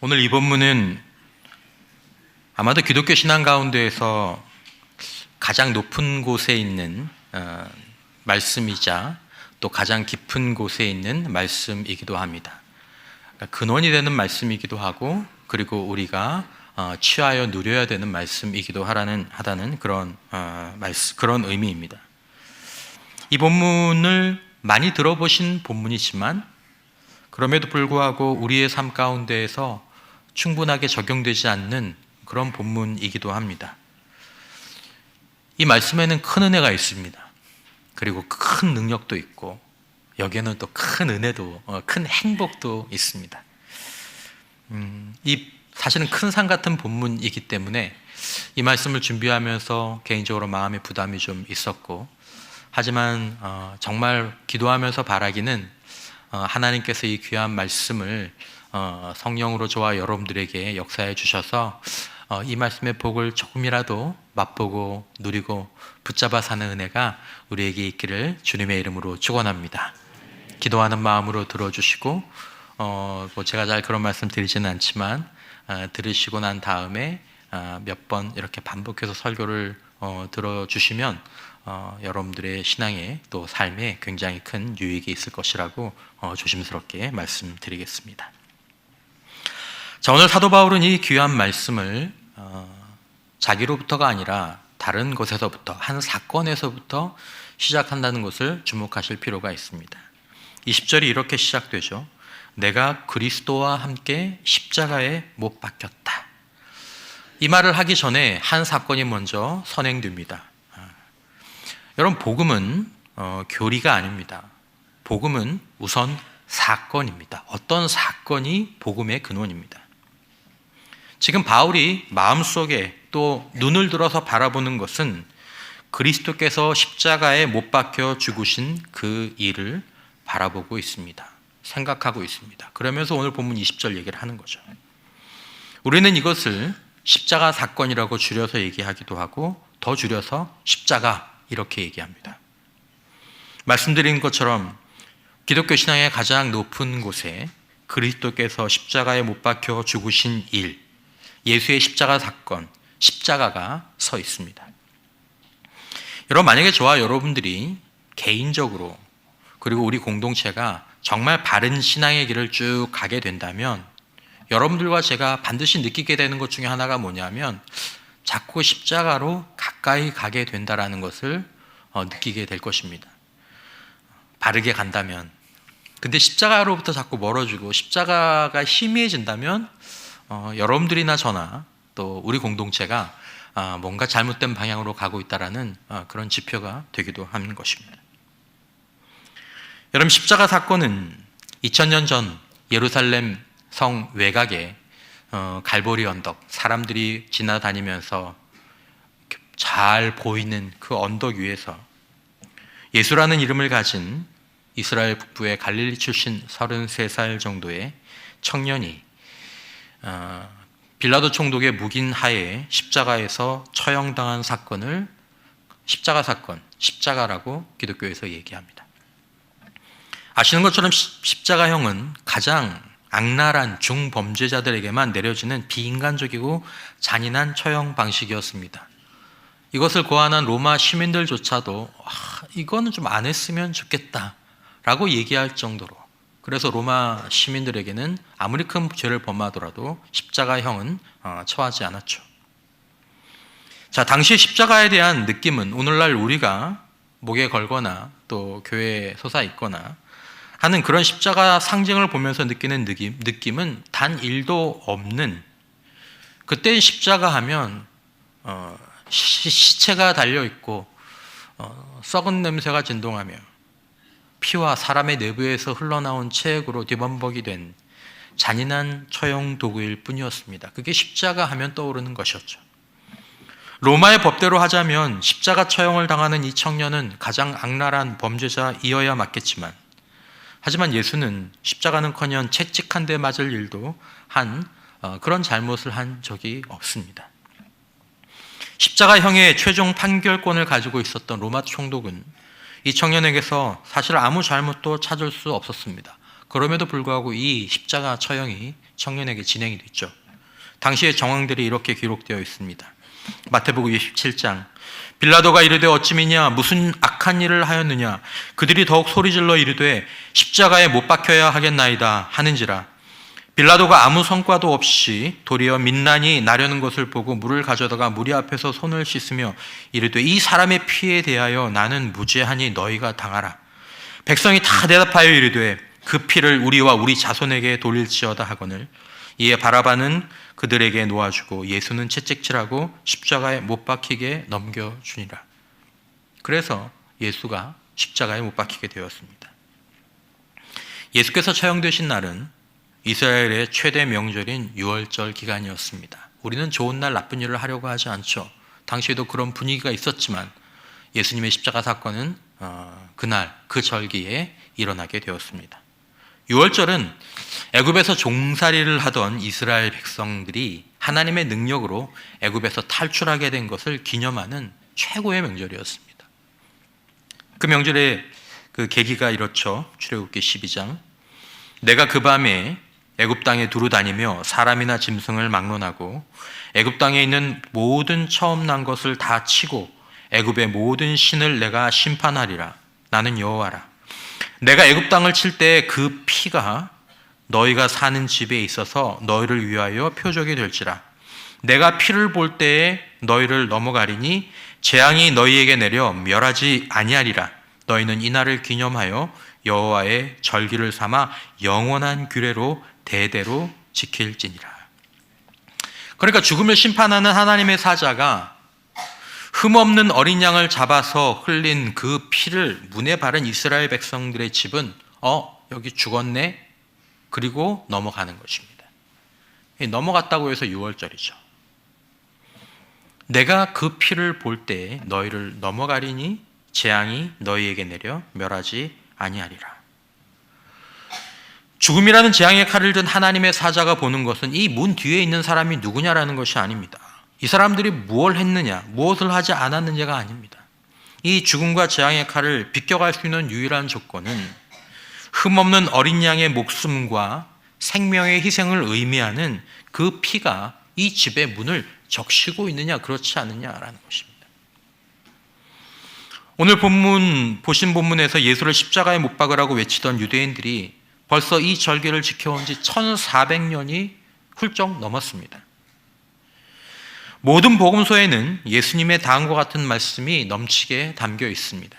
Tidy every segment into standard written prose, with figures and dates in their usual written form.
오늘 이 본문은 아마도 기독교 신앙 가운데에서 가장 높은 곳에 있는 말씀이자 또 가장 깊은 곳에 있는 말씀이기도 합니다. 그러니까 근원이 되는 말씀이기도 하고, 그리고 우리가 취하여 누려야 되는 말씀이기도 하다는 그런 의미입니다. 이 본문을 많이 들어보신 본문이지만 그럼에도 불구하고 우리의 삶 가운데에서 충분하게 적용되지 않는 그런 본문이기도 합니다. 이 말씀에는 큰 은혜가 있습니다. 그리고 큰 능력도 있고, 여기에는 또 큰 은혜도, 큰 행복도 있습니다. 이 사실은 큰 산 같은 본문이기 때문에 이 말씀을 준비하면서 개인적으로 마음의 부담이 좀 있었고, 하지만 정말 기도하면서 바라기는 하나님께서 이 귀한 말씀을 성령으로 저와 여러분들에게 역사해 주셔서 이 말씀의 복을 조금이라도 맛보고 누리고 붙잡아 사는 은혜가 우리에게 있기를 주님의 이름으로 축원합니다. 기도하는 마음으로 들어주시고, 제가 잘 그런 말씀 드리지는 않지만 들으시고 난 다음에 몇 번 이렇게 반복해서 설교를 들어주시면 여러분들의 신앙에 또 삶에 굉장히 큰 유익이 있을 것이라고 조심스럽게 말씀드리겠습니다. 자, 오늘 사도 바울은 이 귀한 말씀을 자기로부터가 아니라 다른 곳에서부터, 한 사건에서부터 시작한다는 것을 주목하실 필요가 있습니다. 20절이 이렇게 시작되죠. 내가 그리스도와 함께 십자가에 못 박혔다. 이 말을 하기 전에 한 사건이 먼저 선행됩니다. 여러분, 복음은 교리가 아닙니다. 복음은 우선 사건입니다. 어떤 사건이 복음의 근원입니다. 지금 바울이 마음속에 또 눈을 들어서 바라보는 것은 그리스도께서 십자가에 못 박혀 죽으신 그 일을 바라보고 있습니다. 생각하고 있습니다. 그러면서 오늘 본문 20절 얘기를 하는 거죠. 우리는 이것을 십자가 사건이라고 줄여서 얘기하기도 하고, 더 줄여서 십자가 이렇게 얘기합니다. 말씀드린 것처럼 기독교 신앙의 가장 높은 곳에 그리스도께서 십자가에 못 박혀 죽으신 일, 예수의 십자가 사건, 십자가가 서 있습니다. 여러분, 만약에 저와 여러분들이 개인적으로, 그리고 우리 공동체가 정말 바른 신앙의 길을 쭉 가게 된다면 여러분들과 제가 반드시 느끼게 되는 것 중에 하나가 뭐냐면 자꾸 십자가로 가까이 가게 된다라는 것을 느끼게 될 것입니다. 바르게 간다면. 근데 십자가로부터 자꾸 멀어지고 십자가가 희미해진다면 여러분들이나 저나 또 우리 공동체가 뭔가 잘못된 방향으로 가고 있다라는 그런 지표가 되기도 하는 것입니다. 여러분, 십자가 사건은 2000년 전 예루살렘 성 외곽에 갈보리 언덕, 사람들이 지나다니면서 잘 보이는 그 언덕 위에서 예수라는 이름을 가진 이스라엘 북부의 갈릴리 출신 33살 정도의 청년이 빌라도 총독의 묵인 하에 십자가에서 처형당한 사건을 십자가 사건, 십자가라고 기독교에서 얘기합니다. 아시는 것처럼 십자가형은 가장 악랄한 중범죄자들에게만 내려지는 비인간적이고 잔인한 처형 방식이었습니다. 이것을 고안한 로마 시민들조차도 이거는 좀 안 했으면 좋겠다라고 얘기할 정도로, 그래서 로마 시민들에게는 아무리 큰 죄를 범하더라도 십자가형은 처하지 않았죠. 자, 당시 십자가에 대한 느낌은 오늘날 우리가 목에 걸거나 또 교회에 솟아 있거나 하는 그런 십자가 상징을 보면서 느끼는 느낌은 단 1도 없는, 그때 십자가 하면 시체가 달려있고 썩은 냄새가 진동하며 피와 사람의 내부에서 흘러나온 체액으로 뒤범벅이 된 잔인한 처형 도구일 뿐이었습니다. 그게 십자가 하면 떠오르는 것이었죠. 로마의 법대로 하자면 십자가 처형을 당하는 이 청년은 가장 악랄한 범죄자이어야 맞겠지만, 하지만 예수는 십자가는커녕 채찍 한 대 맞을 일도 그런 잘못을 한 적이 없습니다. 십자가형의 최종 판결권을 가지고 있었던 로마 총독은 이 청년에게서 사실 아무 잘못도 찾을 수 없었습니다. 그럼에도 불구하고 이 십자가 처형이 청년에게 진행이 됐죠. 당시의 정황들이 이렇게 기록되어 있습니다. 마태복음 27장, 빌라도가 이르되 어찌미냐 무슨 악한 일을 하였느냐, 그들이 더욱 소리질러 이르되 십자가에 못 박혀야 하겠나이다 하는지라. 빌라도가 아무 성과도 없이 도리어 민난이 나려는 것을 보고 물을 가져다가 무리 앞에서 손을 씻으며 이르되 이 사람의 피에 대하여 나는 무죄하니 너희가 당하라. 백성이 다 대답하여 이르되 그 피를 우리와 우리 자손에게 돌릴지어다 하거늘. 이에 바라바는 그들에게 놓아주고 예수는 채찍질하고 십자가에 못 박히게 넘겨주니라. 그래서 예수가 십자가에 못 박히게 되었습니다. 예수께서 처형되신 날은 이스라엘의 최대 명절인 유월절 기간이었습니다. 우리는 좋은 날 나쁜 일을 하려고 하지 않죠. 당시에도 그런 분위기가 있었지만 예수님의 십자가 사건은 그날 그 절기에 일어나게 되었습니다. 유월절은 애굽에서 종살이를 하던 이스라엘 백성들이 하나님의 능력으로 애굽에서 탈출하게 된 것을 기념하는 최고의 명절이었습니다. 그 명절의 그 계기가 이렇죠. 출애굽기 12장. 내가 그 밤에 애굽 땅에 두루 다니며 사람이나 짐승을 막론하고 애굽 땅에 있는 모든 처음 난 것을 다 치고 애굽의 모든 신을 내가 심판하리라. 나는 여호와라. 내가 애굽 땅을 칠 때 그 피가 너희가 사는 집에 있어서 너희를 위하여 표적이 될지라. 내가 피를 볼 때에 너희를 넘어가리니 재앙이 너희에게 내려 멸하지 아니하리라. 너희는 이날을 기념하여 여호와의 절기를 삼아 영원한 규례로 대대로 지킬지니라. 그러니까 죽음을 심판하는 하나님의 사자가 흠없는 어린 양을 잡아서 흘린 그 피를 문에 바른 이스라엘 백성들의 집은 여기 죽었네? 그리고 넘어가는 것입니다. 넘어갔다고 해서 유월절이죠. 내가 그 피를 볼 때 너희를 넘어가리니 재앙이 너희에게 내려 멸하지 아니하리라. 죽음이라는 재앙의 칼을 든 하나님의 사자가 보는 것은 이 문 뒤에 있는 사람이 누구냐라는 것이 아닙니다. 이 사람들이 무엇을 했느냐, 무엇을 하지 않았느냐가 아닙니다. 이 죽음과 재앙의 칼을 비껴갈 수 있는 유일한 조건은 흠없는 어린 양의 목숨과 생명의 희생을 의미하는 그 피가 이 집의 문을 적시고 있느냐 그렇지 않느냐라는 것입니다. 오늘 보신 본문에서 예수를 십자가에 못 박으라고 외치던 유대인들이 벌써 이 절기를 지켜온 지 1400년이 훌쩍 넘었습니다. 모든 복음서에는 예수님의 다음과 같은 말씀이 넘치게 담겨 있습니다.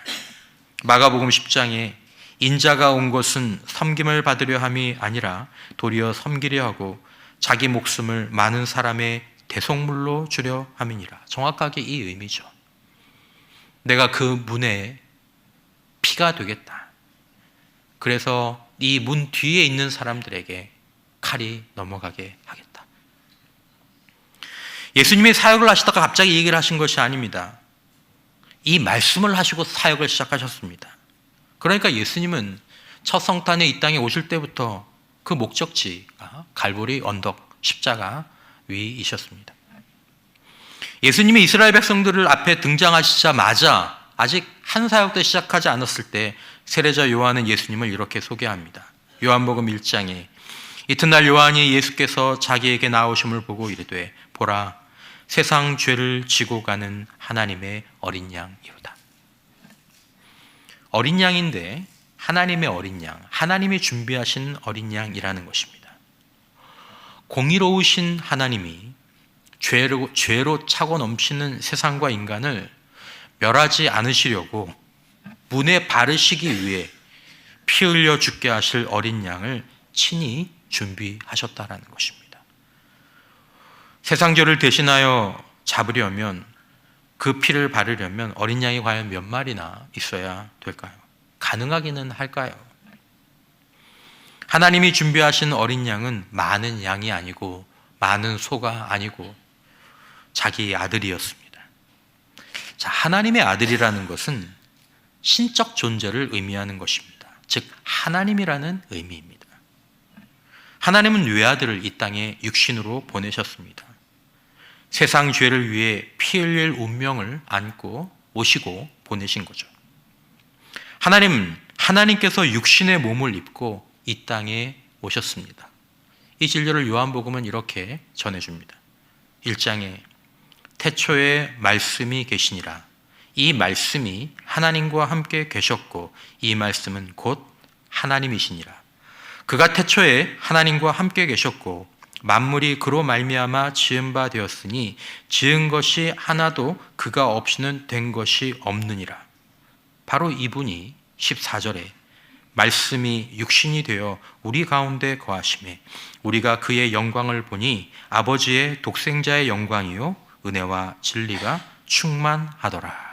마가복음 10장에 인자가 온 것은 섬김을 받으려 함이 아니라 도리어 섬기려 하고 자기 목숨을 많은 사람의 대속물로 주려 함이니라. 정확하게 이 의미죠. 내가 그 문에 피가 되겠다. 그래서 이 문 뒤에 있는 사람들에게 칼이 넘어가게 하겠다. 예수님이 사역을 하시다가 갑자기 얘기를 하신 것이 아닙니다. 이 말씀을 하시고 사역을 시작하셨습니다. 그러니까 예수님은 첫 성탄에 이 땅에 오실 때부터 그 목적지가 갈보리 언덕 십자가 위이셨습니다. 예수님이 이스라엘 백성들을 앞에 등장하시자마자 아직 한 사역도 시작하지 않았을 때 세례자 요한은 예수님을 이렇게 소개합니다. 요한복음 1장에 이튿날 요한이 예수께서 자기에게 나오심을 보고 이르되 보라 세상 죄를 지고 가는 하나님의 어린 양이로다. 어린 양인데 하나님의 어린 양, 하나님이 준비하신 어린 양이라는 것입니다. 공의로우신 하나님이 죄로 차고 넘치는 세상과 인간을 멸하지 않으시려고 문에 바르시기 위해 피 흘려 죽게 하실 어린 양을 친히 준비하셨다라는 것입니다. 세상 죄를 대신하여 잡으려면 그 피를 바르려면 어린 양이 과연 몇 마리나 있어야 될까요? 가능하기는 할까요? 하나님이 준비하신 어린 양은 많은 양이 아니고 많은 소가 아니고 자기 아들이었습니다. 자, 하나님의 아들이라는 것은 신적 존재를 의미하는 것입니다. 즉 하나님이라는 의미입니다. 하나님은 외아들을 이 땅에 육신으로 보내셨습니다. 세상 죄를 위해 피 흘릴 운명을 안고 오시고 보내신 거죠. 하나님께서 육신의 몸을 입고 이 땅에 오셨습니다. 이 진리를 요한복음은 이렇게 전해줍니다. 1장에 태초에 말씀이 계시니라. 이 말씀이 하나님과 함께 계셨고 이 말씀은 곧 하나님이시니라. 그가 태초에 하나님과 함께 계셨고 만물이 그로 말미암아 지은 바 되었으니 지은 것이 하나도 그가 없이는 된 것이 없느니라. 바로 이분이 14절에 말씀이 육신이 되어 우리 가운데 거하심에 우리가 그의 영광을 보니 아버지의 독생자의 영광이요 은혜와 진리가 충만하더라.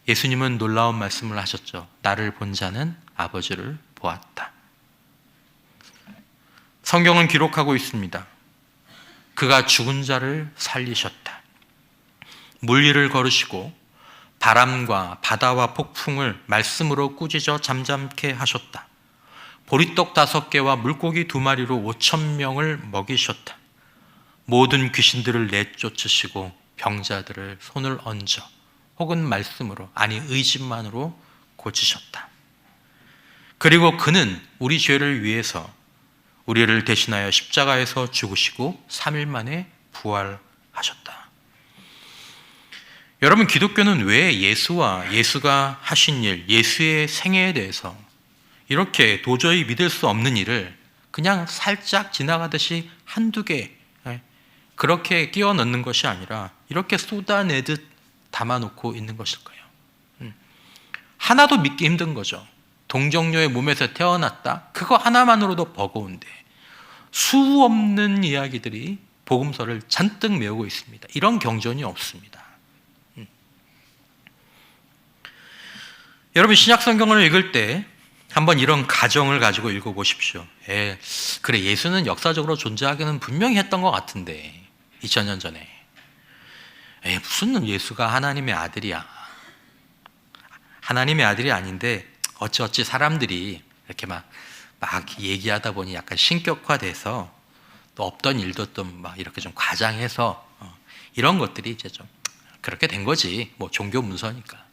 예수님은 놀라운 말씀을 하셨죠. 나를 본 자는 아버지를 보았다. 성경은 기록하고 있습니다. 그가 죽은 자를 살리셨다. 물 위를 걸으시고 바람과 바다와 폭풍을 말씀으로 꾸짖어 잠잠케 하셨다. 보리떡 5개와 물고기 2마리로 5,000명을 먹이셨다. 모든 귀신들을 내쫓으시고 병자들을 손을 얹어 혹은 말씀으로 아니 의심만으로 고치셨다. 그리고 그는 우리 죄를 위해서 우리를 대신하여 십자가에서 죽으시고 3일 만에 부활하셨다. 여러분, 기독교는 왜 예수와 예수가 하신 일, 예수의 생애에 대해서 이렇게 도저히 믿을 수 없는 일을 그냥 살짝 지나가듯이 한두 개 그렇게 끼워 넣는 것이 아니라 이렇게 쏟아내듯 담아놓고 있는 것일까요? 하나도 믿기 힘든 거죠. 동정녀의 몸에서 태어났다? 그거 하나만으로도 버거운데 수 없는 이야기들이 복음서를 잔뜩 메우고 있습니다. 이런 경전이 없습니다. 여러분, 신약성경을 읽을 때 한번 이런 가정을 가지고 읽어보십시오. 그래, 예수는 역사적으로 존재하기는 분명히 했던 것 같은데 2000년 전에 무슨 예수가 하나님의 아들이야. 하나님의 아들이 아닌데 어찌어찌 사람들이 이렇게 막 얘기하다 보니 약간 신격화돼서 또 없던 일도 또 막 이렇게 좀 과장해서 이런 것들이 이제 좀 그렇게 된 거지. 뭐 종교 문서니까.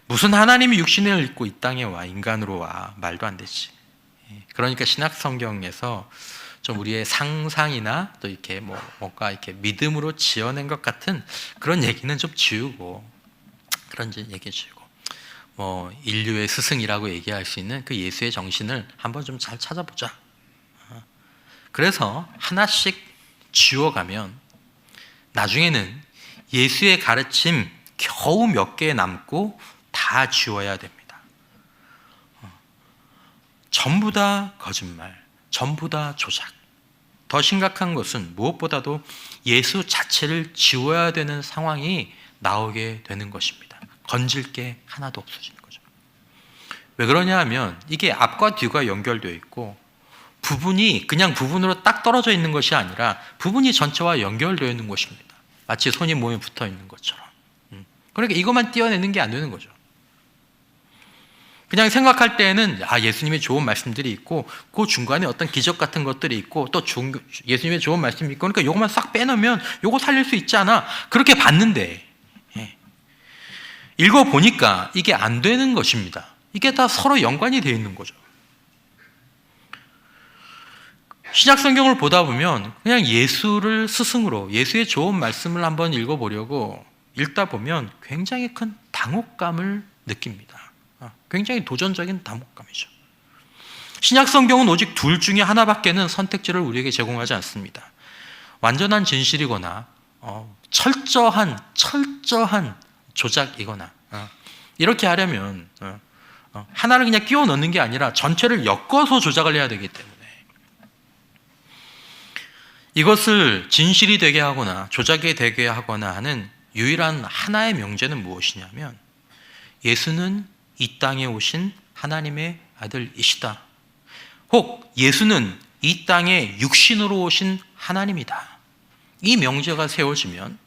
무슨 하나님이 육신을 입고 이 땅에 와, 인간으로 와, 말도 안 되지. 그러니까 신약 성경에서 좀 우리의 상상이나 또 이렇게 뭔가 이렇게 믿음으로 지어낸 것 같은 그런 얘기는 좀 지우고, 그런 얘기 지우고, 인류의 스승이라고 얘기할 수 있는 그 예수의 정신을 한번 좀 잘 찾아보자. 그래서 하나씩 지워가면 나중에는 예수의 가르침 겨우 몇 개 남고 다 지워야 됩니다. 전부 다 거짓말, 전부 다 조작. 더 심각한 것은 무엇보다도 예수 자체를 지워야 되는 상황이 나오게 되는 것입니다. 건질 게 하나도 없어지는 거죠. 왜 그러냐 하면 이게 앞과 뒤가 연결되어 있고 부분이 그냥 부분으로 딱 떨어져 있는 것이 아니라 부분이 전체와 연결되어 있는 것입니다. 마치 손이 몸에 붙어 있는 것처럼. 그러니까 이것만 떼어내는 게 안 되는 거죠. 그냥 생각할 때에는 예수님의 좋은 말씀들이 있고 그 중간에 어떤 기적 같은 것들이 있고 또 예수님의 좋은 말씀이 있고 그러니까 이것만 싹 빼놓으면 이거 살릴 수 있지 않아? 그렇게 봤는데 읽어보니까 이게 안 되는 것입니다. 이게 다 서로 연관이 되어 있는 거죠. 신약 성경을 보다 보면 그냥 예수를 스승으로 예수의 좋은 말씀을 한번 읽어보려고 읽다 보면 굉장히 큰 당혹감을 느낍니다. 굉장히 도전적인 당혹감이죠. 신약 성경은 오직 둘 중에 하나밖에는 선택지를 우리에게 제공하지 않습니다. 완전한 진실이거나 철저한 조작이거나 이렇게 하려면 하나를 그냥 끼워 넣는 게 아니라 전체를 엮어서 조작을 해야 되기 때문에 이것을 진실이 되게 하거나 조작이 되게 하거나 하는 유일한 하나의 명제는 무엇이냐면 예수는 이 땅에 오신 하나님의 아들이시다. 혹 예수는 이 땅에 육신으로 오신 하나님이다. 이 명제가 세워지면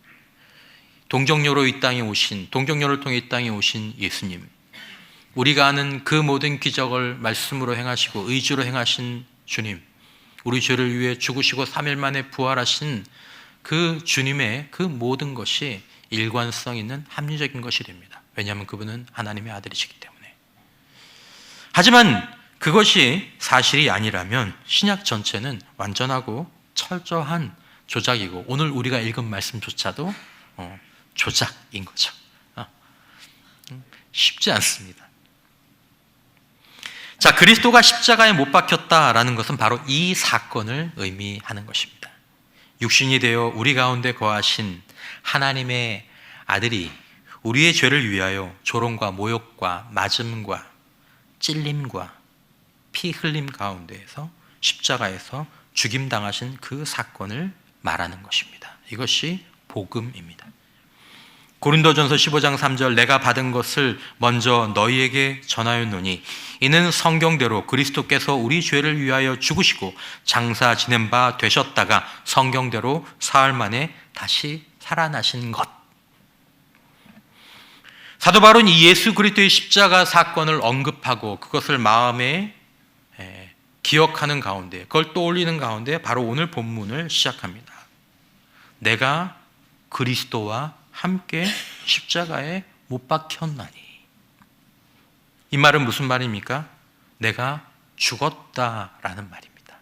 동정녀로 이 땅에 오신, 동정녀를 통해 이 땅에 오신 예수님, 우리가 아는 그 모든 기적을 말씀으로 행하시고 의지로 행하신 주님, 우리 죄를 위해 죽으시고 3일 만에 부활하신 그 주님의 그 모든 것이 일관성 있는 합리적인 것이 됩니다. 왜냐하면 그분은 하나님의 아들이시기 때문에. 하지만 그것이 사실이 아니라면 신약 전체는 완전하고 철저한 조작이고 오늘 우리가 읽은 말씀조차도 조작인 거죠. 쉽지 않습니다. 자, 그리스도가 십자가에 못 박혔다라는 것은 바로 이 사건을 의미하는 것입니다. 육신이 되어 우리 가운데 거하신 하나님의 아들이 우리의 죄를 위하여 조롱과 모욕과 맞음과 찔림과 피 흘림 가운데에서 십자가에서 죽임당하신 그 사건을 말하는 것입니다. 이것이 복음입니다. 고린도전서 15장 3절 내가 받은 것을 먼저 너희에게 전하였노니 이는 성경대로 그리스도께서 우리 죄를 위하여 죽으시고 장사 지낸 바 되셨다가 성경대로 사흘 만에 다시 살아나신 것. 사도 바울은 이 예수 그리스도의 십자가 사건을 언급하고 그것을 마음에 기억하는 가운데, 그걸 떠올리는 가운데 바로 오늘 본문을 시작합니다. 내가 그리스도와 함께 십자가에 못 박혔나니. 이 말은 무슨 말입니까? 내가 죽었다라는 말입니다.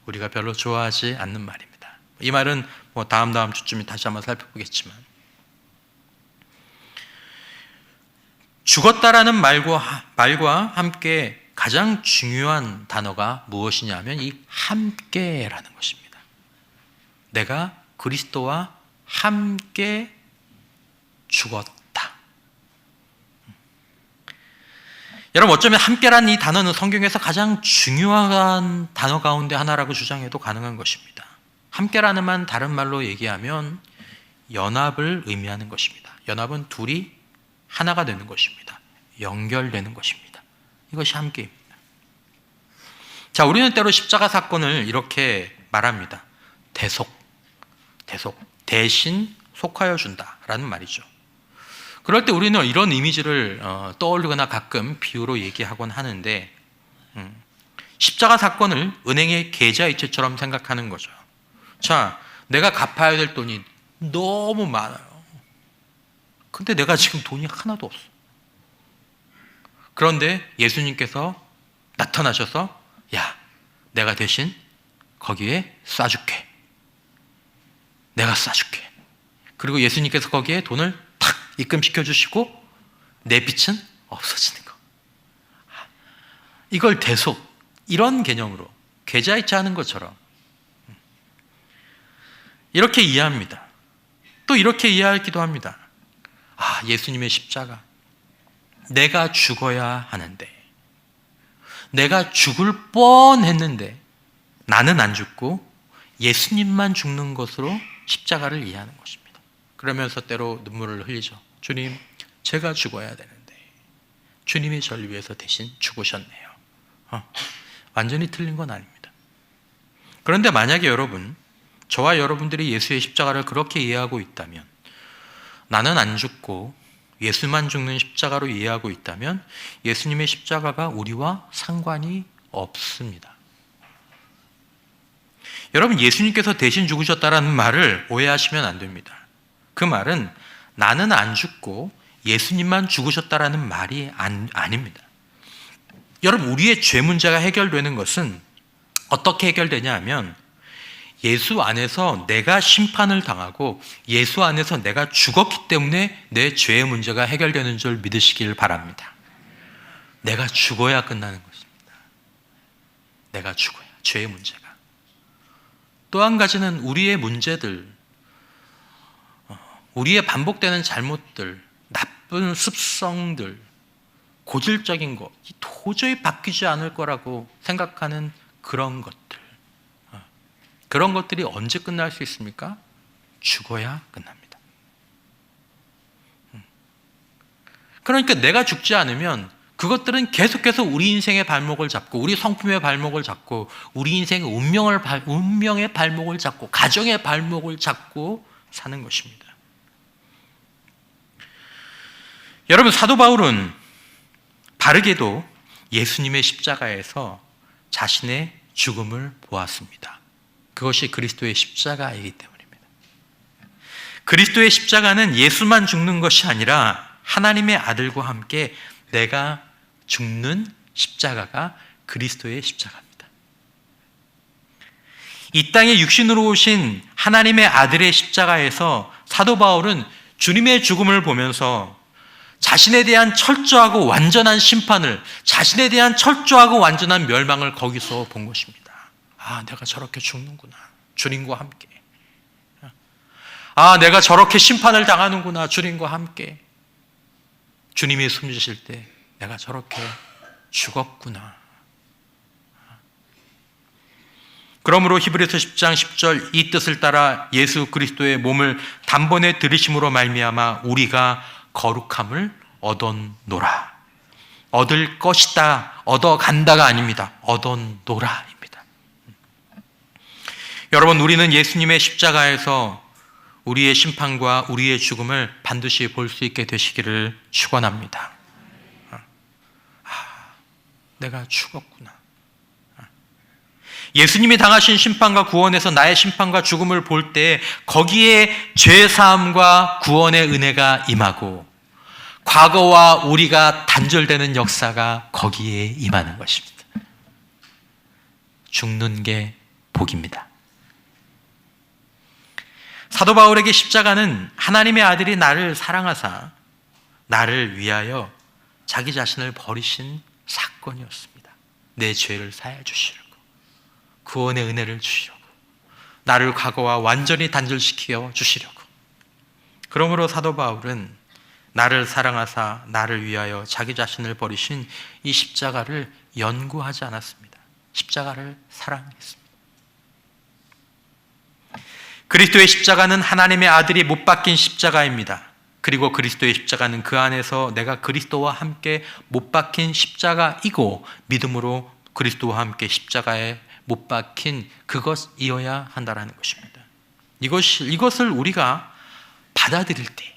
우리가 별로 좋아하지 않는 말입니다. 이 말은 다음 주쯤에 다시 한번 살펴보겠지만, 죽었다라는 말과 함께 가장 중요한 단어가 무엇이냐면 이 함께라는 것입니다. 내가 그리스도와 함께 죽었다. 여러분, 어쩌면 함께라는 이 단어는 성경에서 가장 중요한 단어 가운데 하나라고 주장해도 가능한 것입니다. 함께라는 말 다른 말로 얘기하면 연합을 의미하는 것입니다. 연합은 둘이 하나가 되는 것입니다. 연결되는 것입니다. 이것이 함께입니다. 자, 우리는 때로 십자가 사건을 이렇게 말합니다. 대신 속하여 준다라는 말이죠. 그럴 때 우리는 이런 이미지를 떠올리거나 가끔 비유로 얘기하곤 하는데, 십자가 사건을 은행의 계좌이체처럼 생각하는 거죠. 자, 내가 갚아야 될 돈이 너무 많아요. 근데 내가 지금 돈이 하나도 없어. 그런데 예수님께서 나타나셔서 야, 내가 대신 거기에 쏴줄게. 내가 쏴줄게. 그리고 예수님께서 거기에 돈을 탁 입금시켜 주시고 내 빚은 없어지는 거. 이걸 이런 개념으로 계좌이체하는 것처럼 이렇게 이해합니다. 또 이렇게 이해하기도 합니다. 예수님의 십자가, 내가 죽어야 하는데, 내가 죽을 뻔했는데 나는 안 죽고 예수님만 죽는 것으로 십자가를 이해하는 것입니다. 그러면서 때로 눈물을 흘리죠. 주님, 제가 죽어야 되는데 주님이 저를 위해서 대신 죽으셨네요. 완전히 틀린 건 아닙니다. 그런데 만약에 여러분, 저와 여러분들이 예수의 십자가를 그렇게 이해하고 있다면, 나는 안 죽고 예수만 죽는 십자가로 이해하고 있다면 예수님의 십자가가 우리와 상관이 없습니다. 여러분, 예수님께서 대신 죽으셨다는 말을 오해하시면 안 됩니다. 그 말은 나는 안 죽고 예수님만 죽으셨다는 말이 아닙니다. 여러분, 우리의 죄 문제가 해결되는 것은 어떻게 해결되냐 하면 예수 안에서 내가 심판을 당하고 예수 안에서 내가 죽었기 때문에 내 죄의 문제가 해결되는 줄 믿으시길 바랍니다. 내가 죽어야 끝나는 것입니다. 내가 죽어야, 죄의 문제가. 또 한 가지는 우리의 문제들, 우리의 반복되는 잘못들, 나쁜 습성들, 고질적인 것, 도저히 바뀌지 않을 거라고 생각하는 그런 것들. 그런 것들이 언제 끝날 수 있습니까? 죽어야 끝납니다. 그러니까 내가 죽지 않으면 그것들은 계속해서 우리 인생의 발목을 잡고, 우리 성품의 발목을 잡고, 우리 인생의 운명의 발목을 잡고, 가정의 발목을 잡고 사는 것입니다. 여러분, 사도 바울은 바르게도 예수님의 십자가에서 자신의 죽음을 보았습니다. 그것이 그리스도의 십자가이기 때문입니다. 그리스도의 십자가는 예수만 죽는 것이 아니라 하나님의 아들과 함께 내가 죽는 십자가가 그리스도의 십자가입니다. 이 땅에 육신으로 오신 하나님의 아들의 십자가에서 사도 바울은 주님의 죽음을 보면서 자신에 대한 철저하고 완전한 심판을, 자신에 대한 철저하고 완전한 멸망을 거기서 본 것입니다. 아, 내가 저렇게 죽는구나. 주님과 함께. 아, 내가 저렇게 심판을 당하는구나. 주님과 함께. 주님이 숨지실 때 내가 저렇게 죽었구나. 그러므로 히브리서 10장 10절 이 뜻을 따라 예수 그리스도의 몸을 단번에 들이심으로 말미암아 우리가 거룩함을 얻었노라. 얻을 것이다, 얻어간다가 아닙니다. 얻었노라입니다. 여러분, 우리는 예수님의 십자가에서 우리의 심판과 우리의 죽음을 반드시 볼 수 있게 되시기를 축원합니다. 내가 죽었구나. 예수님이 당하신 심판과 구원에서 나의 심판과 죽음을 볼 때 거기에 죄사함과 구원의 은혜가 임하고 과거와 우리가 단절되는 역사가 거기에 임하는 것입니다. 죽는 게 복입니다. 사도 바울에게 십자가는 하나님의 아들이 나를 사랑하사 나를 위하여 자기 자신을 버리신 사건이었습니다. 내 죄를 사해 주시려고, 구원의 은혜를 주시려고, 나를 과거와 완전히 단절시켜 주시려고. 그러므로 사도 바울은 나를 사랑하사 나를 위하여 자기 자신을 버리신 이 십자가를 연구하지 않았습니다. 십자가를 사랑했습니다. 그리스도의 십자가는 하나님의 아들이 못 박힌 십자가입니다. 그리고 그리스도의 십자가는 그 안에서 내가 그리스도와 함께 못 박힌 십자가이고 믿음으로 그리스도와 함께 십자가에 못 박힌 그것이어야 한다는 것입니다. 이것을 우리가 받아들일 때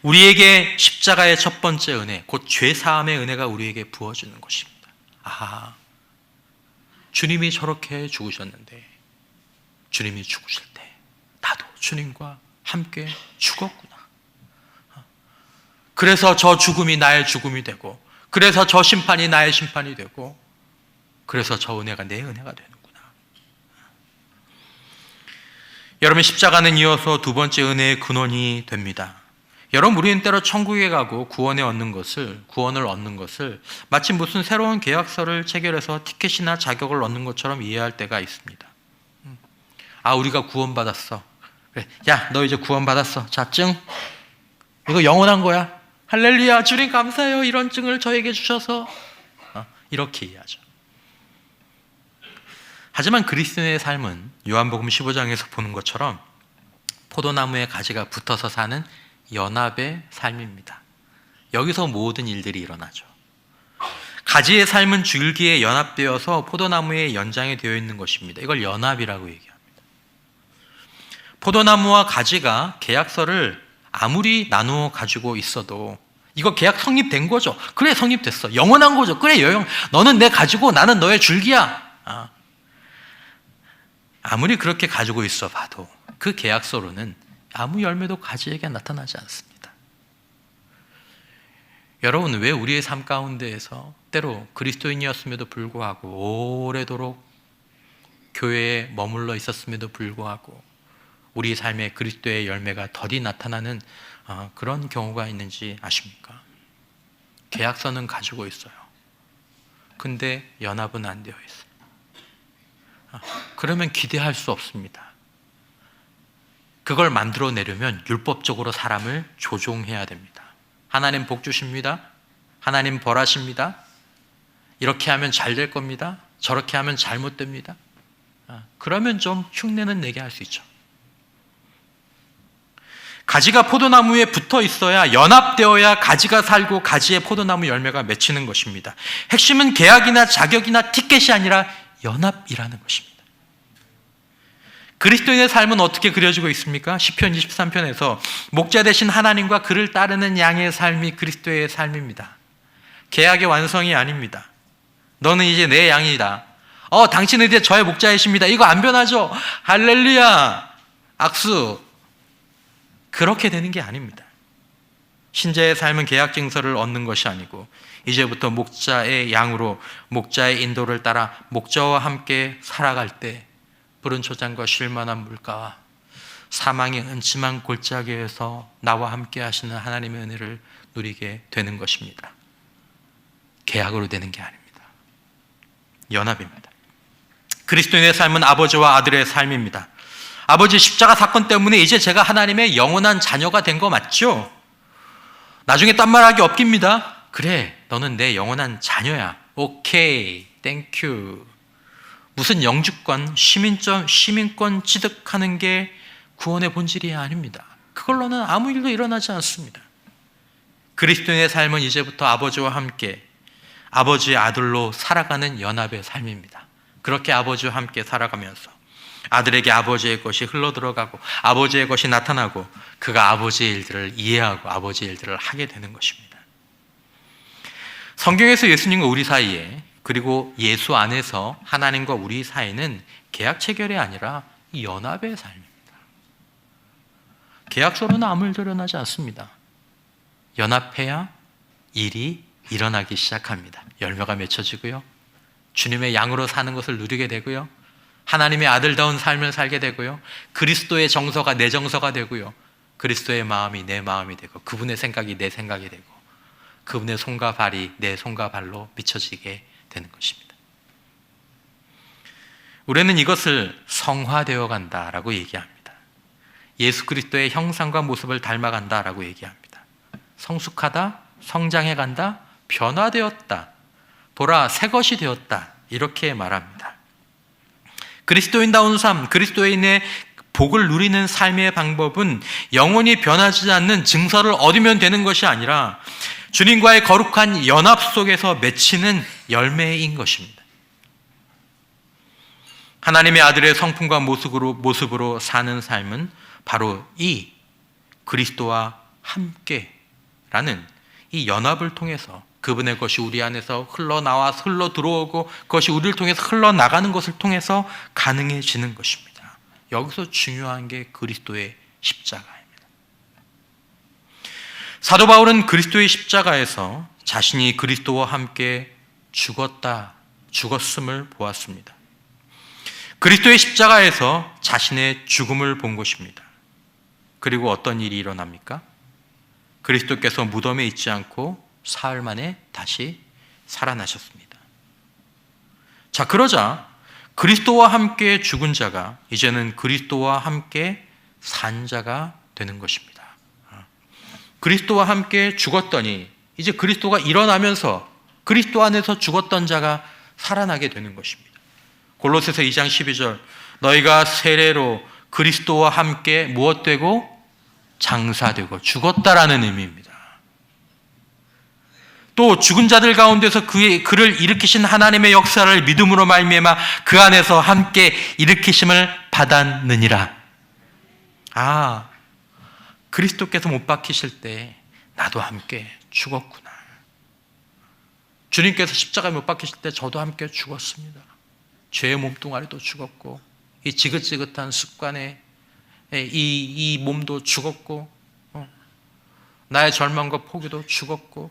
우리에게 십자가의 첫 번째 은혜, 곧 죄사함의 은혜가 우리에게 부어지는 것입니다. 아, 주님이 저렇게 죽으셨는데 주님이 죽으실 때 나도 주님과 함께 죽었구나. 그래서 저 죽음이 나의 죽음이 되고, 그래서 저 심판이 나의 심판이 되고, 그래서 저 은혜가 내 은혜가 되는구나. 여러분, 십자가는 이어서 두 번째 은혜의 근원이 됩니다. 여러분, 우리는 때로 천국에 가고 구원을 얻는 것을 마치 무슨 새로운 계약서를 체결해서 티켓이나 자격을 얻는 것처럼 이해할 때가 있습니다. 아, 우리가 구원받았어. 그래, 야, 너 이제 구원받았어. 자, 증. 이거 영원한 거야. 할렐루야, 주님 감사해요. 이런 증을 저에게 주셔서. 이렇게 이해하죠. 하지만 그리스도인의 삶은 요한복음 15장에서 보는 것처럼 포도나무에 가지가 붙어서 사는 연합의 삶입니다. 여기서 모든 일들이 일어나죠. 가지의 삶은 줄기에 연합되어서 포도나무의 연장이 되어 있는 것입니다. 이걸 연합이라고 얘기합니다. 포도나무와 가지가 계약서를 아무리 나누어 가지고 있어도 이거 계약 성립된 거죠. 그래, 성립됐어. 영원한 거죠. 그래, 너는 내 가지고 나는 너의 줄기야. 아무리 그렇게 가지고 있어 봐도 그 계약서로는 아무 열매도 가지에게 나타나지 않습니다. 여러분, 왜 우리의 삶 가운데에서 때로 그리스도인이었음에도 불구하고 오래도록 교회에 머물러 있었음에도 불구하고 우리 삶에 그리스도의 열매가 더디 나타나는 그런 경우가 있는지 아십니까? 계약서는 가지고 있어요. 근데 연합은 안 되어 있어요. 그러면 기대할 수 없습니다. 그걸 만들어내려면 율법적으로 사람을 조종해야 됩니다. 하나님 복 주십니다. 하나님 벌하십니다. 이렇게 하면 잘 될 겁니다. 저렇게 하면 잘못됩니다. 그러면 좀 흉내는 내게 할 수 있죠. 가지가 포도나무에 붙어 있어야, 연합되어야 가지가 살고 가지에 포도나무 열매가 맺히는 것입니다. 핵심은 계약이나 자격이나 티켓이 아니라 연합이라는 것입니다. 그리스도인의 삶은 어떻게 그려지고 있습니까? 시편 23편에서 목자 되신 하나님과 그를 따르는 양의 삶이 그리스도의 삶입니다. 계약의 완성이 아닙니다. 너는 이제 내 양이다. 당신은 이제 저의 목자이십니다. 이거 안 변하죠? 할렐루야, 악수. 그렇게 되는 게 아닙니다. 신자의 삶은 계약 증서를 얻는 것이 아니고 이제부터 목자의 양으로 목자의 인도를 따라 목자와 함께 살아갈 때 푸른 초장과 쉴만한 물가와 사망의 음침한 골짜기에서 나와 함께 하시는 하나님의 은혜를 누리게 되는 것입니다. 계약으로 되는 게 아닙니다. 연합입니다. 그리스도인의 삶은 아버지와 아들의 삶입니다. 아버지 십자가 사건 때문에 이제 제가 하나님의 영원한 자녀가 된 거 맞죠? 나중에 딴 말하기 없깁니다. 그래, 너는 내 영원한 자녀야. 오케이, 땡큐. 무슨 영주권, 시민권 취득하는 게 구원의 본질이 아닙니다. 그걸로는 아무 일도 일어나지 않습니다. 그리스도인의 삶은 이제부터 아버지와 함께 아버지의 아들로 살아가는 연합의 삶입니다. 그렇게 아버지와 함께 살아가면서 아들에게 아버지의 것이 흘러들어가고 아버지의 것이 나타나고 그가 아버지의 일들을 이해하고 아버지의 일들을 하게 되는 것입니다. 성경에서 예수님과 우리 사이에, 그리고 예수 안에서 하나님과 우리 사이는 계약 체결이 아니라 연합의 삶입니다. 계약서로는 아무 일도 일어나지 않습니다. 연합해야 일이 일어나기 시작합니다. 열매가 맺혀지고요, 주님의 양으로 사는 것을 누리게 되고요, 하나님의 아들다운 삶을 살게 되고요, 그리스도의 정서가 내 정서가 되고요, 그리스도의 마음이 내 마음이 되고 그분의 생각이 내 생각이 되고 그분의 손과 발이 내 손과 발로 미쳐지게 되는 것입니다. 우리는 이것을 성화되어 간다라고 얘기합니다. 예수 그리스도의 형상과 모습을 닮아간다라고 얘기합니다. 성숙하다, 성장해 간다, 변화되었다, 보라 새 것이 되었다, 이렇게 말합니다. 그리스도인다운 삶, 그리스도인의 복을 누리는 삶의 방법은 영원히 변하지 않는 증서를 얻으면 되는 것이 아니라 주님과의 거룩한 연합 속에서 맺히는 열매인 것입니다. 하나님의 아들의 성품과 모습으로 사는 삶은 바로 이 그리스도와 함께라는 이 연합을 통해서 그분의 것이 우리 안에서 흘러나와 흘러 들어오고 그것이 우리를 통해서 흘러나가는 것을 통해서 가능해지는 것입니다. 여기서 중요한 게 그리스도의 십자가입니다. 사도 바울은 그리스도의 십자가에서 자신이 그리스도와 함께 죽었음을 보았습니다. 그리스도의 십자가에서 자신의 죽음을 본 것입니다. 그리고 어떤 일이 일어납니까? 그리스도께서 무덤에 있지 않고 사흘 만에 다시 살아나셨습니다. 자, 그러자 그리스도와 함께 죽은 자가 이제는 그리스도와 함께 산 자가 되는 것입니다. 그리스도와 함께 죽었더니 이제 그리스도가 일어나면서 그리스도 안에서 죽었던 자가 살아나게 되는 것입니다. 골로새서 2장 12절, 너희가 세례로 그리스도와 함께 무엇되고? 장사되고 죽었다라는 의미입니다. 또 죽은 자들 가운데서 그를 일으키신 하나님의 역사를 믿음으로 말미암아 그 안에서 함께 일으키심을 받았느니라. 아, 그리스도께서 못 박히실 때 나도 함께 죽었구나. 주님께서 십자가에 못 박히실 때 저도 함께 죽었습니다. 죄의 몸뚱아리도 죽었고 이 지긋지긋한 습관에 이 몸도 죽었고 나의 절망과 포기도 죽었고,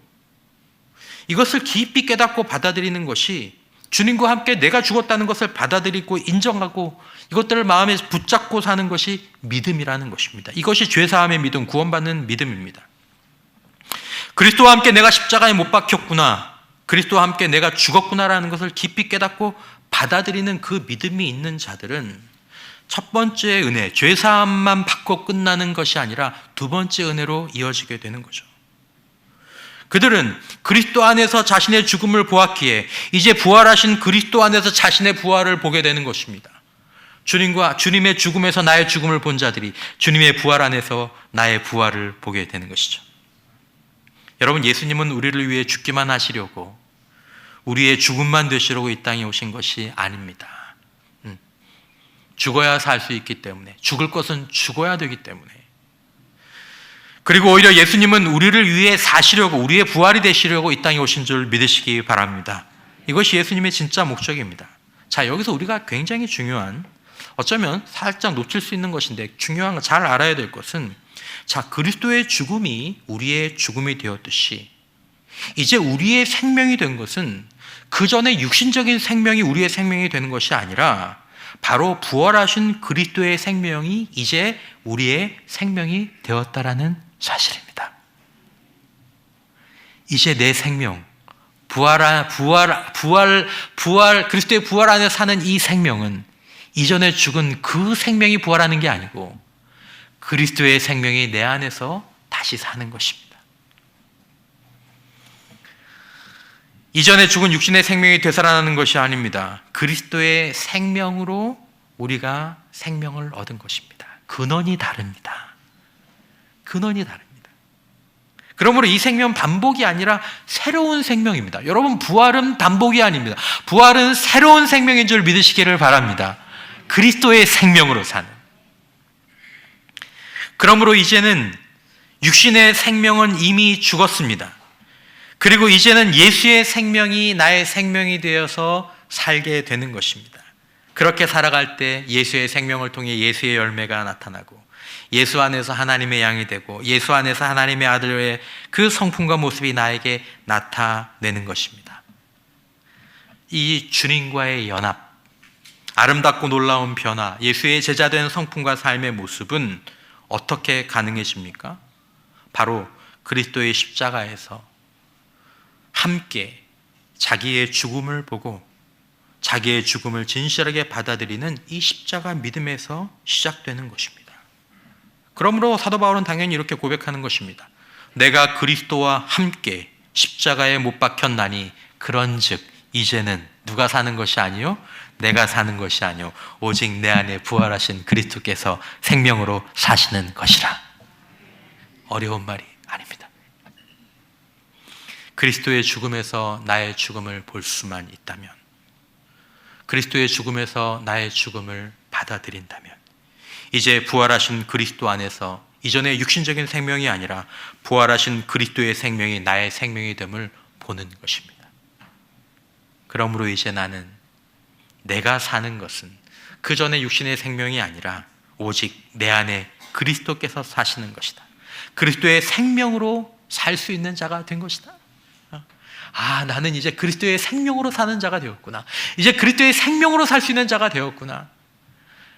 이것을 깊이 깨닫고 받아들이는 것이 주님과 함께 내가 죽었다는 것을 받아들이고 인정하고 이것들을 마음에 붙잡고 사는 것이 믿음이라는 것입니다. 이것이 죄사함의 믿음, 구원받는 믿음입니다. 그리스도와 함께 내가 십자가에 못 박혔구나, 그리스도와 함께 내가 죽었구나라는 것을 깊이 깨닫고 받아들이는 그 믿음이 있는 자들은 첫 번째 은혜, 죄사함만 받고 끝나는 것이 아니라 두 번째 은혜로 이어지게 되는 거죠. 그들은 그리스도 안에서 자신의 죽음을 보았기에 이제 부활하신 그리스도 안에서 자신의 부활을 보게 되는 것입니다. 주님의 죽음에서 나의 죽음을 본 자들이 주님의 부활 안에서 나의 부활을 보게 되는 것이죠. 여러분, 예수님은 우리를 위해 죽기만 하시려고, 우리의 죽음만 되시려고 이 땅에 오신 것이 아닙니다. 죽어야 살 수 있기 때문에, 죽을 것은 죽어야 되기 때문에, 그리고 오히려 예수님은 우리를 위해 사시려고, 우리의 부활이 되시려고 이 땅에 오신 줄 믿으시기 바랍니다. 이것이 예수님의 진짜 목적입니다. 자, 여기서 우리가 굉장히 중요한, 어쩌면 살짝 놓칠 수 있는 것인데 중요한 거, 잘 알아야 될 것은, 자, 그리스도의 죽음이 우리의 죽음이 되었듯이 이제 우리의 생명이 된 것은 그 전에 육신적인 생명이 우리의 생명이 되는 것이 아니라 바로 부활하신 그리스도의 생명이 이제 우리의 생명이 되었다라는 사실입니다. 이제 내 생명, 그리스도의 부활 안에 사는 이 생명은 이전에 죽은 그 생명이 부활하는 게 아니고 그리스도의 생명이 내 안에서 다시 사는 것입니다. 이전에 죽은 육신의 생명이 되살아나는 것이 아닙니다. 그리스도의 생명으로 우리가 생명을 얻은 것입니다. 근원이 다릅니다. 근원이 다릅니다. 그러므로 이 생명은 반복이 아니라 새로운 생명입니다. 여러분, 부활은 반복이 아닙니다. 부활은 새로운 생명인 줄 믿으시기를 바랍니다. 그리스도의 생명으로 사는. 그러므로 이제는 육신의 생명은 이미 죽었습니다. 그리고 이제는 예수의 생명이 나의 생명이 되어서 살게 되는 것입니다. 그렇게 살아갈 때 예수의 생명을 통해 예수의 열매가 나타나고 예수 안에서 하나님의 양이 되고 예수 안에서 하나님의 아들의 그 성품과 모습이 나에게 나타내는 것입니다. 이 주님과의 연합, 아름답고 놀라운 변화, 예수의 제자된 성품과 삶의 모습은 어떻게 가능해집니까? 바로 그리스도의 십자가에서 함께 자기의 죽음을 보고 자기의 죽음을 진실하게 받아들이는 이 십자가 믿음에서 시작되는 것입니다. 그러므로 사도 바울은 당연히 이렇게 고백하는 것입니다. 내가 그리스도와 함께 십자가에 못 박혔나니 그런즉 이제는 누가 사는 것이 아니요 내가 사는 것이 아니요 오직 내 안에 부활하신 그리스도께서 생명으로 사시는 것이라. 어려운 말이 아닙니다. 그리스도의 죽음에서 나의 죽음을 볼 수만 있다면, 그리스도의 죽음에서 나의 죽음을 받아들인다면, 이제 부활하신 그리스도 안에서 이전의 육신적인 생명이 아니라 부활하신 그리스도의 생명이 나의 생명이 됨을 보는 것입니다. 그러므로 이제 나는 내가 사는 것은 그 전에 육신의 생명이 아니라 오직 내 안에 그리스도께서 사시는 것이다. 그리스도의 생명으로 살 수 있는 자가 된 것이다. 나는 이제 그리스도의 생명으로 사는 자가 되었구나. 이제 그리스도의 생명으로 살 수 있는 자가 되었구나.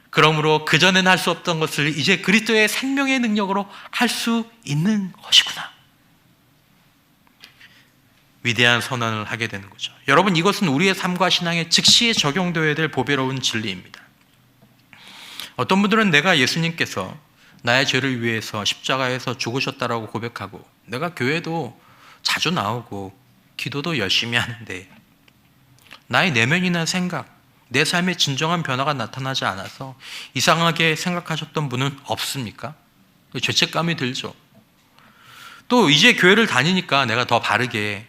그러므로 그전엔 할 수 없던 것을 이제 그리스도의 생명의 능력으로 할 수 있는 것이구나. 위대한 선언을 하게 되는 거죠. 여러분, 이것은 우리의 삶과 신앙에 즉시 적용되어야 될 보배로운 진리입니다. 어떤 분들은 내가 예수님께서 나의 죄를 위해서 십자가에서 죽으셨다라고 고백하고 내가 교회도 자주 나오고 기도도 열심히 하는데 나의 내면이나 생각, 내 삶에 진정한 변화가 나타나지 않아서 이상하게 생각하셨던 분은 없습니까? 죄책감이 들죠. 또 이제 교회를 다니니까 내가 더 바르게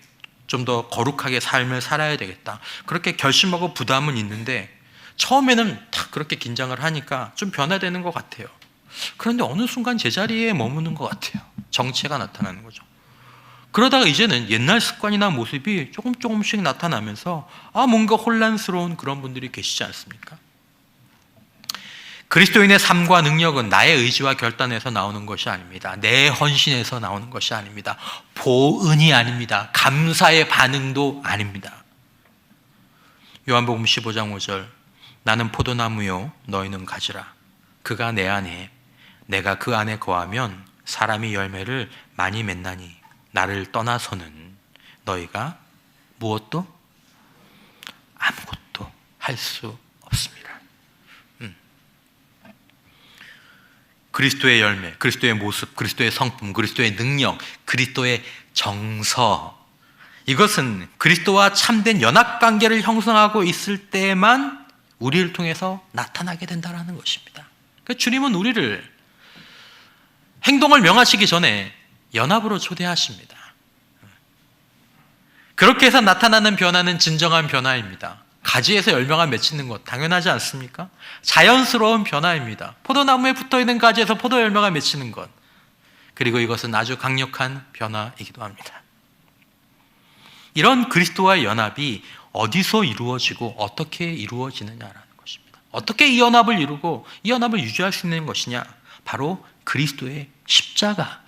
좀 더 거룩하게 삶을 살아야 되겠다, 그렇게 결심하고 부담은 있는데 처음에는 딱 그렇게 긴장을 하니까 좀 변화되는 것 같아요. 그런데 어느 순간 제자리에 머무는 것 같아요. 정체가 나타나는 거죠. 그러다가 이제는 옛날 습관이나 모습이 조금씩 나타나면서 뭔가 혼란스러운 그런 분들이 계시지 않습니까? 그리스도인의 삶과 능력은 나의 의지와 결단에서 나오는 것이 아닙니다. 내 헌신에서 나오는 것이 아닙니다. 보은이 아닙니다. 감사의 반응도 아닙니다. 요한복음 15장 5절, 나는 포도나무요 너희는 가지라. 그가 내 안에 내가 그 안에 거하면 사람이 열매를 많이 맺나니 나를 떠나서는 너희가 무엇도 아무것도 할 수 없습니다. 그리스도의 열매, 그리스도의 모습, 그리스도의 성품, 그리스도의 능력, 그리스도의 정서, 이것은 그리스도와 참된 연합관계를 형성하고 있을 때만 우리를 통해서 나타나게 된다는 것입니다. 그러니까 주님은 우리를 행동을 명하시기 전에 연합으로 초대하십니다. 그렇게 해서 나타나는 변화는 진정한 변화입니다. 가지에서 열매가 맺히는 것 당연하지 않습니까? 자연스러운 변화입니다. 포도나무에 붙어있는 가지에서 포도 열매가 맺히는 것, 그리고 이것은 아주 강력한 변화이기도 합니다. 이런 그리스도와의 연합이 어디서 이루어지고 어떻게 이루어지느냐라는 것입니다. 어떻게 이 연합을 이루고 이 연합을 유지할 수 있는 것이냐? 바로 그리스도의 십자가.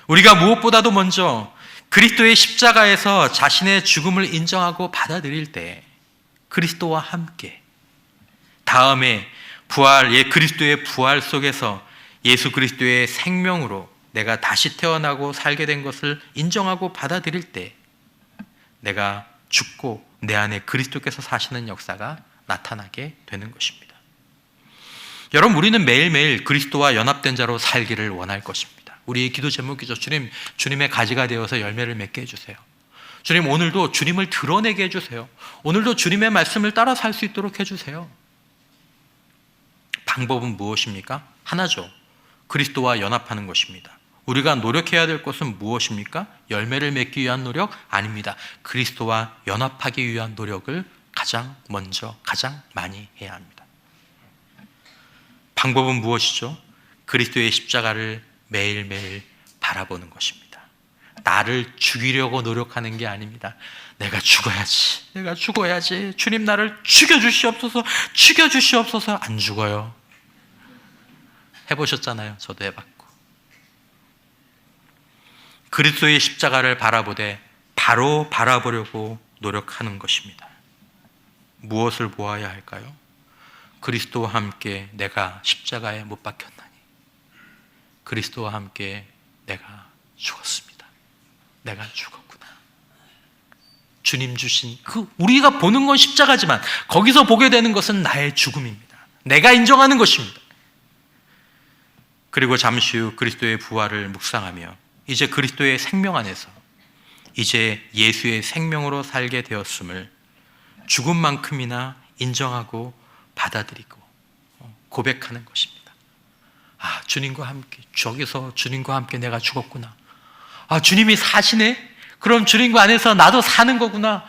우리가 무엇보다도 먼저 그리스도의 십자가에서 자신의 죽음을 인정하고 받아들일 때 그리스도와 함께 다음에 그리스도의 부활 속에서 예수 그리스도의 생명으로 내가 다시 태어나고 살게 된 것을 인정하고 받아들일 때 내가 죽고 내 안에 그리스도께서 사시는 역사가 나타나게 되는 것입니다. 여러분, 우리는 매일매일 그리스도와 연합된 자로 살기를 원할 것입니다. 우리의 기도 제목이죠. 주님, 주님의 가지가 되어서 열매를 맺게 해주세요. 주님, 오늘도 주님을 드러내게 해주세요. 오늘도 주님의 말씀을 따라 살 수 있도록 해주세요. 방법은 무엇입니까? 하나죠. 그리스도와 연합하는 것입니다. 우리가 노력해야 될 것은 무엇입니까? 열매를 맺기 위한 노력? 아닙니다. 그리스도와 연합하기 위한 노력을 가장 먼저, 가장 많이 해야 합니다. 방법은 무엇이죠? 그리스도의 십자가를 매일매일 바라보는 것입니다. 나를 죽이려고 노력하는 게 아닙니다. 내가 죽어야지. 주님, 나를 죽여주시옵소서. 안 죽어요. 해보셨잖아요. 저도 해봤고. 그리스도의 십자가를 바라보되 바로 바라보려고 노력하는 것입니다. 무엇을 보아야 할까요? 그리스도와 함께 내가 십자가에 못 박혔나니, 그리스도와 함께 내가 죽었습니다. 내가 죽었구나. 주님 주신 우리가 보는 건 십자가지만 거기서 보게 되는 것은 나의 죽음입니다. 내가 인정하는 것입니다. 그리고 잠시 후 그리스도의 부활을 묵상하며 이제 그리스도의 생명 안에서 이제 예수의 생명으로 살게 되었음을 죽음만큼이나 인정하고 받아들이고 고백하는 것입니다. 주님과 함께, 저기서 주님과 함께 내가 죽었구나. 주님이 사시네? 그럼 주님과 안에서 나도 사는 거구나.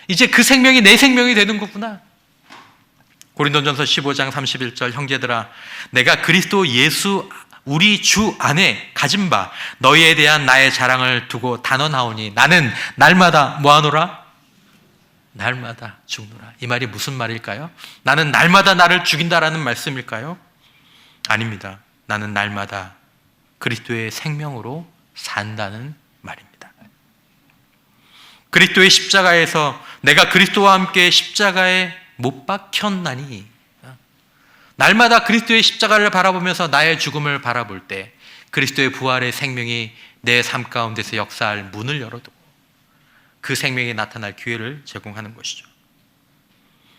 이제 그 생명이 내 생명이 되는 거구나. 고린도전서 15장 31절, 형제들아, 내가 그리스도 예수 우리 주 안에 가진 바 너희에 대한 나의 자랑을 두고 단언하오니 나는 날마다 뭐하노라? 날마다 죽노라. 이 말이 무슨 말일까요? 나는 날마다 나를 죽인다라는 말씀일까요? 아닙니다. 나는 날마다 그리스도의 생명으로 산다는 말입니다. 그리스도의 십자가에서 내가 그리스도와 함께 십자가에 못 박혔나니, 날마다 그리스도의 십자가를 바라보면서 나의 죽음을 바라볼 때 그리스도의 부활의 생명이 내 삶 가운데서 역사할 문을 열어두고 그 생명이 나타날 기회를 제공하는 것이죠.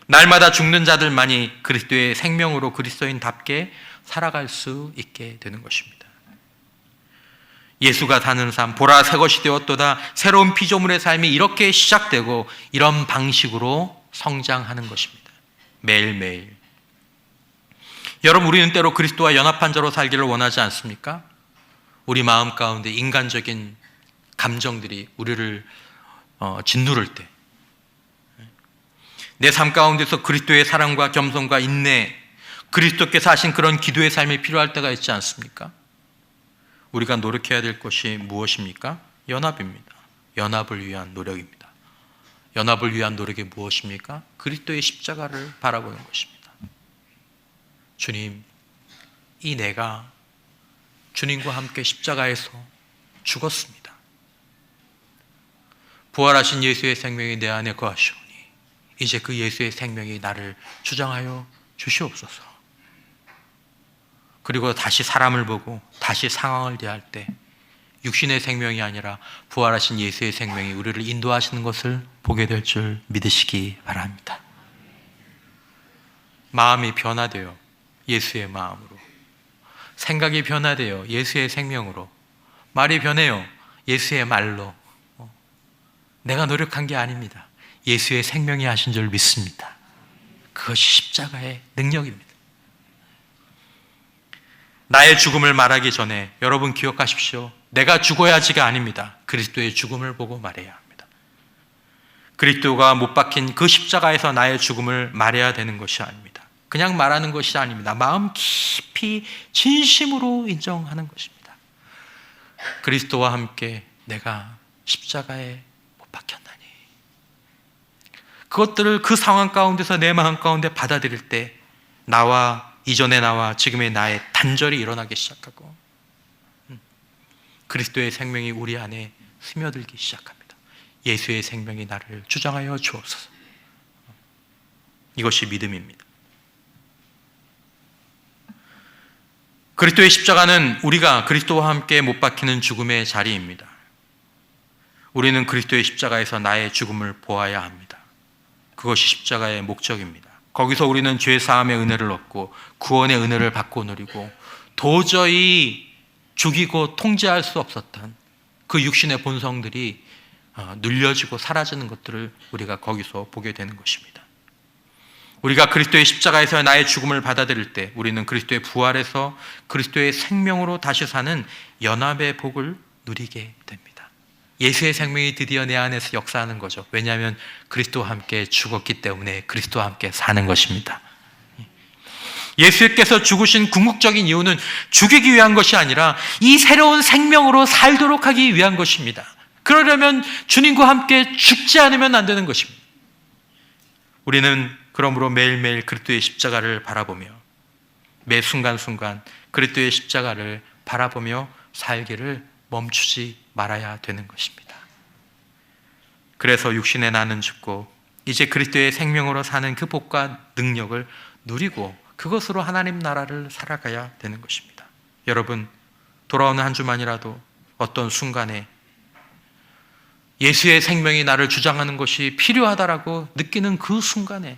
날마다 죽는 자들만이 그리스도의 생명으로 그리스도인답게 살아갈 수 있게 되는 것입니다. 예수가 사는 삶, 보라 새 것이 되었도다. 새로운 피조물의 삶이 이렇게 시작되고 이런 방식으로 성장하는 것입니다. 매일매일. 여러분, 우리는 때로 그리스도와 연합한 자로 살기를 원하지 않습니까? 우리 마음 가운데 인간적인 감정들이 우리를 짓누를 때, 내 삶 가운데서 그리스도의 사랑과 겸손과 인내, 그리스도께서 하신 그런 기도의 삶이 필요할 때가 있지 않습니까? 우리가 노력해야 될 것이 무엇입니까? 연합입니다. 연합을 위한 노력입니다. 연합을 위한 노력이 무엇입니까? 그리스도의 십자가를 바라보는 것입니다. 주님, 이 내가 주님과 함께 십자가에서 죽었습니다. 부활하신 예수의 생명이 내 안에 거하시오니 이제 그 예수의 생명이 나를 주장하여 주시옵소서. 그리고 다시 사람을 보고 다시 상황을 대할 때 육신의 생명이 아니라 부활하신 예수의 생명이 우리를 인도하시는 것을 보게 될 줄 믿으시기 바랍니다. 마음이 변화되어 예수의 마음으로, 생각이 변화되어 예수의 생명으로, 말이 변해요 예수의 말로. 내가 노력한 게 아닙니다. 예수의 생명이 하신 줄 믿습니다. 그것이 십자가의 능력입니다. 나의 죽음을 말하기 전에 여러분 기억하십시오. 내가 죽어야지가 아닙니다. 그리스도의 죽음을 보고 말해야 합니다. 그리스도가 못 박힌 그 십자가에서 나의 죽음을 말해야 되는 것이 아닙니다. 그냥 말하는 것이 아닙니다. 마음 깊이 진심으로 인정하는 것입니다. 그리스도와 함께 내가 십자가에 못 박혔나니, 그것들을 그 상황 가운데서 내 마음 가운데 받아들일 때 이전의 나와 지금의 나의 단절이 일어나기 시작하고 그리스도의 생명이 우리 안에 스며들기 시작합니다. 예수의 생명이 나를 주장하여 주옵소서. 이것이 믿음입니다. 그리스도의 십자가는 우리가 그리스도와 함께 못 박히는 죽음의 자리입니다. 우리는 그리스도의 십자가에서 나의 죽음을 보아야 합니다. 그것이 십자가의 목적입니다. 거기서 우리는 죄 사함의 은혜를 얻고 구원의 은혜를 받고 누리고 도저히 죽이고 통제할 수 없었던 그 육신의 본성들이 눌려지고 사라지는 것들을 우리가 거기서 보게 되는 것입니다. 우리가 그리스도의 십자가에서 나의 죽음을 받아들일 때 우리는 그리스도의 부활에서 그리스도의 생명으로 다시 사는 연합의 복을 누리게 됩니다. 예수의 생명이 드디어 내 안에서 역사하는 거죠. 왜냐하면 그리스도와 함께 죽었기 때문에 그리스도와 함께 사는 것입니다. 예수께서 죽으신 궁극적인 이유는 죽이기 위한 것이 아니라 이 새로운 생명으로 살도록 하기 위한 것입니다. 그러려면 주님과 함께 죽지 않으면 안 되는 것입니다. 우리는 그러므로 매일매일 그리스도의 십자가를 바라보며 매 순간순간 그리스도의 십자가를 바라보며 살기를 멈추지 말아야 되는 것입니다. 그래서 육신의 나는 죽고 이제 그리스도의 생명으로 사는 그 복과 능력을 누리고 그것으로 하나님 나라를 살아가야 되는 것입니다. 여러분, 돌아오는 한 주만이라도 어떤 순간에 예수의 생명이 나를 주장하는 것이 필요하다라고 느끼는 그 순간에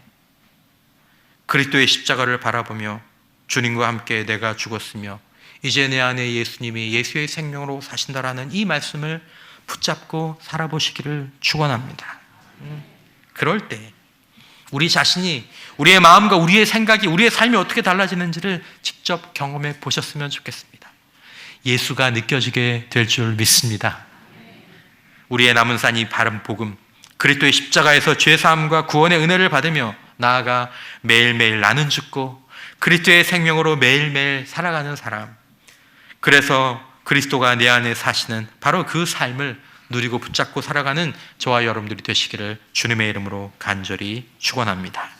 그리스도의 십자가를 바라보며 주님과 함께 내가 죽었으며 이제 내 안에 예수님이 예수의 생명으로 사신다라는 이 말씀을 붙잡고 살아보시기를 축원합니다. 그럴 때 우리 자신이 우리의 마음과 우리의 생각이 우리의 삶이 어떻게 달라지는지를 직접 경험해 보셨으면 좋겠습니다. 예수가 느껴지게 될 줄 믿습니다. 우리의 남은 산이 바른 복음, 그리스도의 십자가에서 죄사함과 구원의 은혜를 받으며 나아가 매일매일 나는 죽고 그리스도의 생명으로 매일매일 살아가는 사람, 그래서 그리스도가 내 안에 사시는 바로 그 삶을 누리고 붙잡고 살아가는 저와 여러분들이 되시기를 주님의 이름으로 간절히 축원합니다.